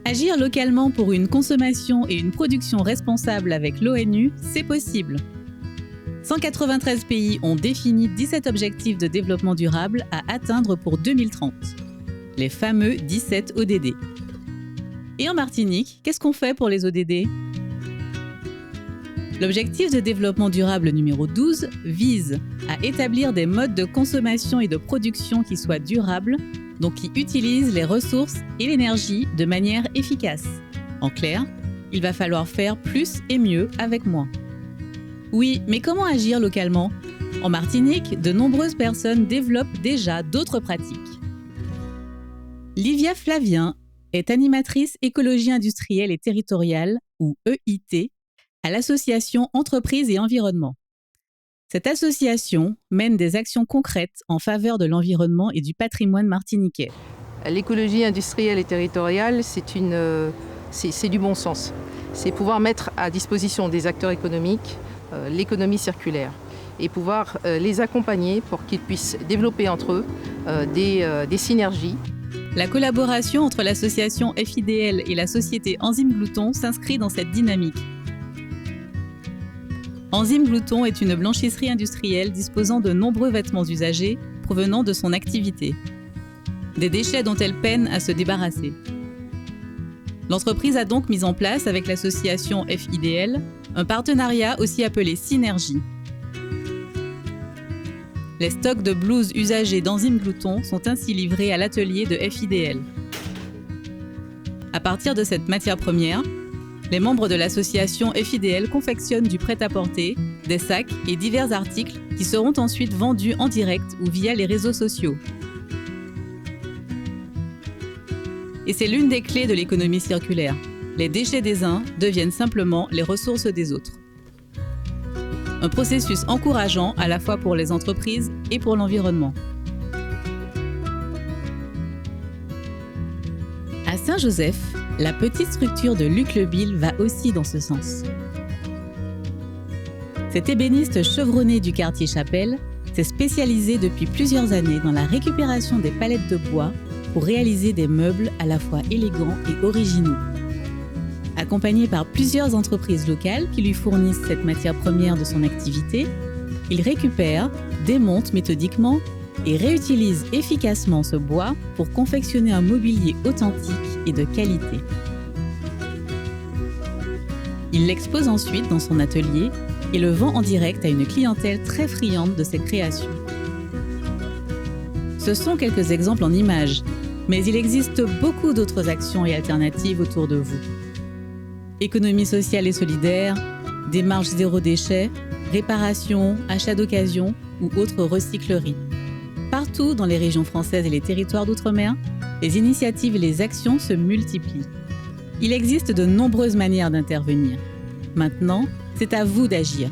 Agir localement pour une consommation et une production responsable avec l'ONU, c'est possible. 193 pays ont défini 17 objectifs de développement durable à atteindre pour 2030. Les fameux 17 ODD. Et en Martinique, qu'est-ce qu'on fait pour les ODD ? L'objectif de développement durable numéro 12 vise à établir des modes de consommation et de production qui soient durables, donc qui utilisent les ressources et l'énergie de manière efficace. En clair, il va falloir faire plus et mieux avec moins. Oui, mais comment agir localement ? En Martinique, de nombreuses personnes développent déjà d'autres pratiques. Livia Flavien est animatrice écologie industrielle et territoriale, ou EIT, à l'association Entreprises et Environnement. Cette association mène des actions concrètes en faveur de l'environnement et du patrimoine martiniquais. L'écologie industrielle et territoriale, c'est du bon sens. C'est pouvoir mettre à disposition des acteurs économiques l'économie circulaire et pouvoir les accompagner pour qu'ils puissent développer entre eux des synergies. La collaboration entre l'association FIDL et la société Enzyme Glouton s'inscrit dans cette dynamique. Enzyme Glouton est une blanchisserie industrielle disposant de nombreux vêtements usagés provenant de son activité. Des déchets dont elle peine à se débarrasser. L'entreprise a donc mis en place avec l'association FIDL un partenariat aussi appelé Synergie. Les stocks de blouses usagées d'Enzyme Glouton sont ainsi livrés à l'atelier de FIDL. À partir de cette matière première, les membres de l'association FIDL confectionnent du prêt-à-porter, des sacs et divers articles qui seront ensuite vendus en direct ou via les réseaux sociaux. Et c'est l'une des clés de l'économie circulaire. Les déchets des uns deviennent simplement les ressources des autres. Un processus encourageant à la fois pour les entreprises et pour l'environnement. À Saint-Joseph, la petite structure de Luc Lebille va aussi dans ce sens. Cet ébéniste chevronné du quartier Chapelle s'est spécialisé depuis plusieurs années dans la récupération des palettes de bois pour réaliser des meubles à la fois élégants et originaux. Accompagné par plusieurs entreprises locales qui lui fournissent cette matière première de son activité, il récupère, démonte méthodiquement et réutilise efficacement ce bois pour confectionner un mobilier authentique et de qualité. Il l'expose ensuite dans son atelier et le vend en direct à une clientèle très friande de ses créations. Ce sont quelques exemples en images, mais il existe beaucoup d'autres actions et alternatives autour de vous. Économie sociale et solidaire, démarche zéro déchet, réparation, achat d'occasion ou autres recycleries. Partout dans les régions françaises et les territoires d'outre-mer, les initiatives et les actions se multiplient. Il existe de nombreuses manières d'intervenir. Maintenant, c'est à vous d'agir.